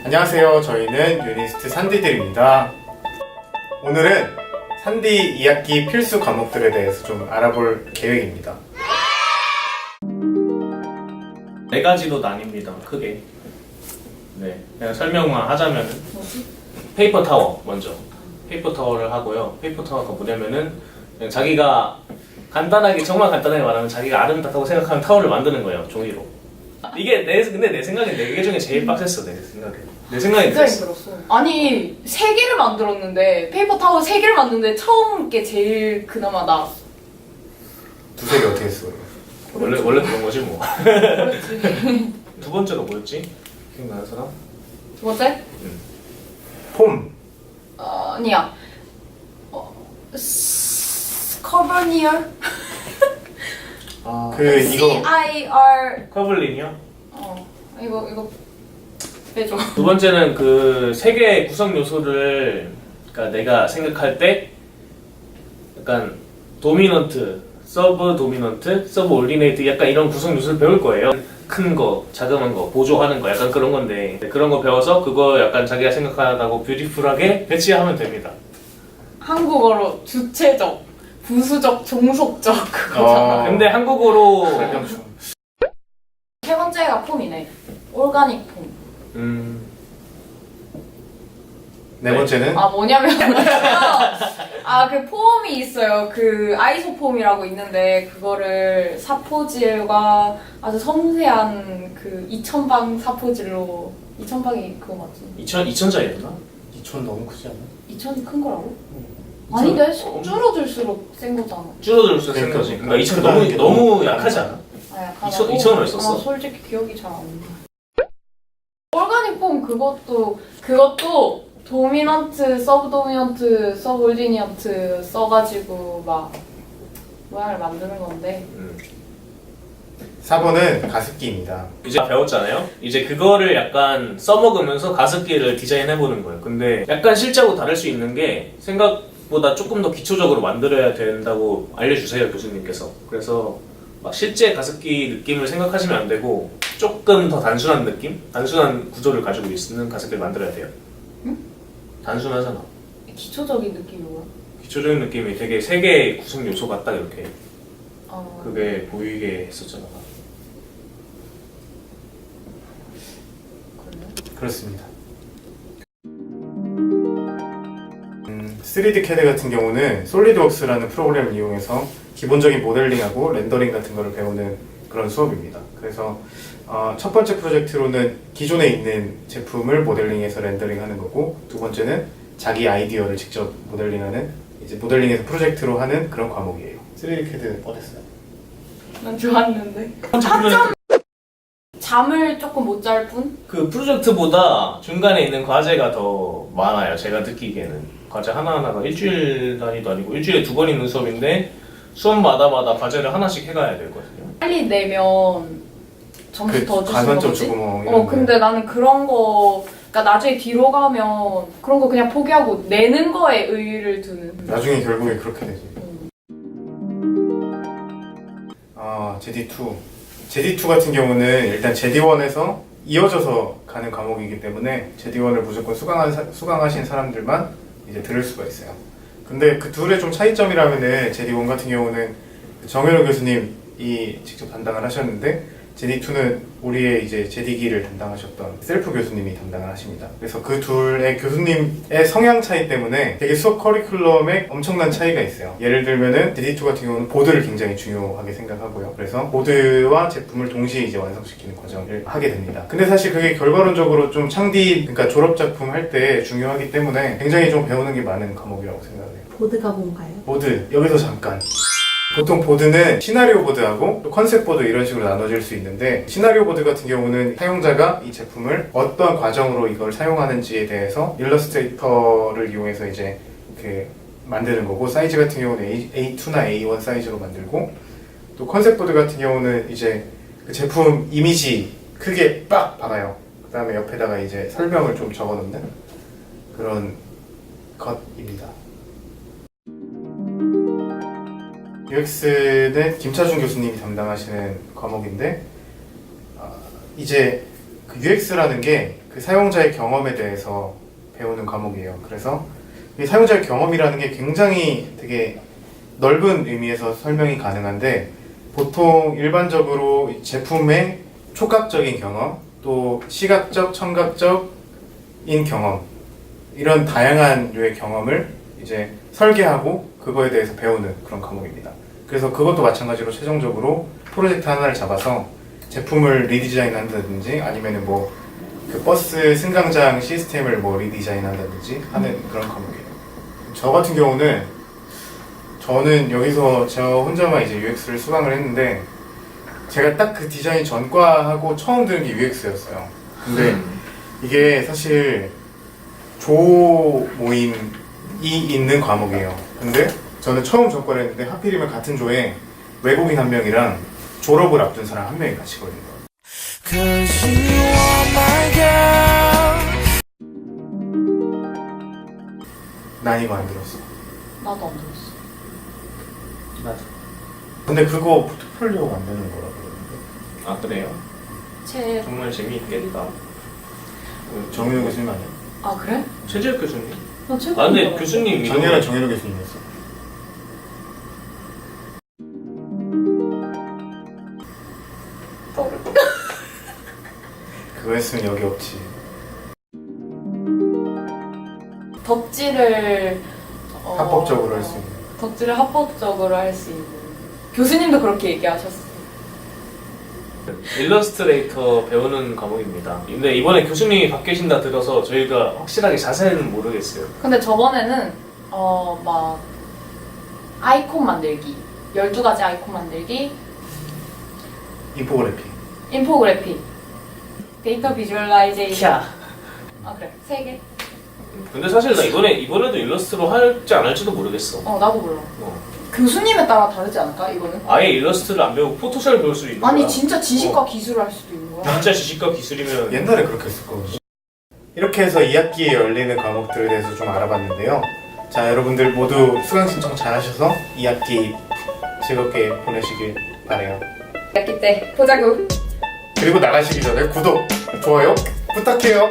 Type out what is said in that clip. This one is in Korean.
안녕하세요. 저희는 유니스트 산디들입니다. 오늘은 산디 2학기 필수 과목들에 대해서 좀 알아볼 계획입니다. 네 가지로 나뉩니다. 크게. 네, 그냥 설명만 하자면은 뭐지? 페이퍼 타워 먼저. 페이퍼 타워를 하고요. 페이퍼 타워가 뭐냐면은 그냥 자기가 간단하게 정말 간단하게 말하면 자기가 아름답다고 생각하는 타워를 만드는 거예요. 종이로. 이게 근데 내 생각엔 4개 중에 제일 빡셌어. 내 생각엔 진짜 힘들었어. 아니 3개를 만들었는데 페이퍼 타워 3개를 만드는데 처음 게 제일 그나마 나았어. 두세 개 어떻게 했어요? 원래 그런 거지 뭐. 그렇지. 두 번째가 뭐였지? 기억나는 사람? 두 번째? 폼. 아니야. 커버니어? 이거 CIR. 커블링이요? 이거 빼줘. 두 번째는 그 세 개의 구성 요소를 그러니까 내가 생각할 때 약간 도미넌트, 서브 도미넌트, 서브 올디네이트 약간 이런 구성 요소를 배울 거예요. 큰 거, 자그만 거, 보조하는 거 약간 그런 건데 그런 거 배워서 그거 약간 자기가 생각하다고 뷰티풀하게 배치하면 됩니다. 한국어로 주체적, 부수적, 종속적 그거잖아. 근데 한국어로 설명 중. 세 번째가 폼이네. 오르가닉 폼. 네 번째는 뭐냐면 그 폼이 있어요. 그 아이소폼이라고 있는데 그거를 사포질과 아주 섬세한 그 2000방 사포질로 2000방이 그거 맞지? 2000짜리였나? 2천 너무 크지 않아? 2000이 큰 거라고? 아닌데 줄어들수록 센 거잖아. 줄어들수록 센 거지. 그러니까 2000 너무 약하지 않아? 약하다고? 2000을 썼어? 솔직히 기억이 잘 안 나. 오르가닉 폼 그것도 도미넌트, 서브도미넌트, 서브올디니언트 써가지고 막 모양을 만드는 건데 4번은 가습기입니다. 이제 배웠잖아요? 이제 그거를 약간 써먹으면서 가습기를 디자인해보는 거예요. 근데 약간 실제하고 다를 수 있는 게 생각보다 조금 더 기초적으로 만들어야 된다고 알려주세요, 교수님께서. 그래서 막 실제 가습기 느낌을 생각하시면 안 되고 조금 더 단순한 느낌? 단순한 구조를 가지고 있는 가습기를 만들어야 돼요. 응? 단순하잖아. 기초적인 느낌이 뭐야? 기초적인 느낌이 되게 세 개의 구성 요소가 딱 이렇게 어... 그게 보이게 했었잖아. 그래? 그렇습니다. 3D CAD 같은 경우는 솔리드웍스라는 프로그램을 이용해서 기본적인 모델링하고 렌더링 같은 거를 배우는 그런 수업입니다. 그래서 첫 번째 프로젝트로는 기존에 있는 제품을 모델링해서 렌더링하는 거고, 두 번째는 자기 아이디어를 직접 모델링하는, 이제 모델링해서 프로젝트로 하는 그런 과목이에요. 3D CAD 어땠어요? 난 좋았는데 잠을 조금 못 잘 뿐? 그 프로젝트보다 중간에 있는 과제가 더 많아요. 제가 느끼기에는 과제 하나하나가 일주일 단위도 아니고 일주일에 2번 있는 수업인데 수업마다 과제를 하나씩 해가야 되거든요. 빨리 내면 점수 더 주시는 가산점 거지? 주고 뭐 이런 거. 근데 나는 그런 거 그러니까 나중에 뒤로 가면 그런 거 그냥 포기하고 내는 거에 의의를 두는. 나중에 결국에 그렇게 되지. 제디2. 제디2 같은 경우는 일단 제디1에서 이어져서 가는 과목이기 때문에 제디1을 무조건 수강하신 사람들만 이제 들을 수가 있어요. 근데 그 둘의 좀 차이점이라면은 제디1 같은 경우는 정현우 교수님이 직접 담당을 하셨는데 제디2는 우리의 이제 제디기를 담당하셨던 셀프 교수님이 담당을 하십니다. 그래서 그 둘의 교수님의 성향 차이 때문에 되게 수업 커리큘럼에 엄청난 차이가 있어요. 예를 들면은 제디2 같은 경우는 보드를 굉장히 중요하게 생각하고요. 그래서 보드와 제품을 동시에 이제 완성시키는 과정을 하게 됩니다. 근데 사실 그게 결과론적으로 좀 그러니까 졸업작품 할 때 중요하기 때문에 굉장히 좀 배우는 게 많은 과목이라고 생각해요. 보드가 뭔가요? 보드, 여기서 잠깐. 보통 보드는 시나리오 보드하고 또 컨셉 보드 이런 식으로 나눠질 수 있는데, 시나리오 보드 같은 경우는 사용자가 이 제품을 어떤 과정으로 이걸 사용하는지에 대해서 일러스트레이터를 이용해서 이제 이렇게 만드는 거고, 사이즈 같은 경우는 A2나 A1 사이즈로 만들고, 또 컨셉 보드 같은 경우는 이제 그 제품 이미지 크게 빡 박아요. 그 다음에 옆에다가 이제 설명을 좀 적어 놓는 그런 것입니다. UX는 김차준 교수님이 담당하시는 과목인데, 이제 그 UX라는 게 그 사용자의 경험에 대해서 배우는 과목이에요. 그래서 이 사용자의 경험이라는 게 굉장히 되게 넓은 의미에서 설명이 가능한데 보통 일반적으로 이 제품의 촉각적인 경험, 또 시각적, 청각적인 경험 이런 다양한 류의 경험을 이제 설계하고 그거에 대해서 배우는 그런 과목입니다. 그래서 그것도 마찬가지로 최종적으로 프로젝트 하나를 잡아서 제품을 리디자인한다든지 아니면은 뭐 그 버스 승강장 시스템을 뭐 리디자인한다든지 하는 그런 과목이에요. 저 같은 경우는 저는 여기서 저 혼자만 이제 UX를 수강을 했는데 제가 딱 그 디자인 전과하고 처음 들은 게 UX였어요. 근데 이게 사실 조 모임이 있는 과목이에요. 근데 저는 처음 전과를 했는데 하필이면 같은 조에 외국인 한 명이랑 졸업을 앞둔 사람 한 명이 같이 걸린 거예요. Cause you are my girl. 난 이거 안 들었어. 나도 안 들었어. 맞아. 근데 그거 포트폴리오 만드는 거라고 그러는데. 아 그래요? 정말 재미있겠다. 정윤호 교수님 아니야? 아 그래? 최재혁 교수님? 나 최근 아 근데 교수님 작년에 정윤호 교수님이었어. 그거 했으면 여기 없지. 덕질을 합법적으로 할 수 있는. 덕질을 합법적으로 할 수 있는 교수님도 그렇게 얘기하셨어요. 일러스트레이터 배우는 과목입니다. 근데 이번에 교수님이 바뀌신다 들어서 저희가 확실하게 자세히는 모르겠어요. 근데 저번에는 막 아이콘 만들기 12가지 아이콘 만들기 인포그래피. 인포그래픽 데이터 비주얼라이제이션 아 그래 3개? 근데 사실 나 이번에도 일러스트로 할지 안 할지도 모르겠어. 나도 몰라. 교수님에 따라 다르지 않을까 이거는? 아예 일러스트를 안 배우고 포토샵을 배울 수도 있는 거야. 아니 진짜 지식과 기술을 할 수도 있는 거야. 진짜 지식과 기술이면 옛날에 그렇게 했을 거거든요. 이렇게 해서 2학기에 열리는 과목들에 대해서 좀 알아봤는데요. 자, 여러분들 모두 수강 신청 잘 하셔서 2학기 즐겁게 보내시길 바래요. 2학기 때 보자구. 그리고 나가시기 전에 구독, 좋아요 부탁해요.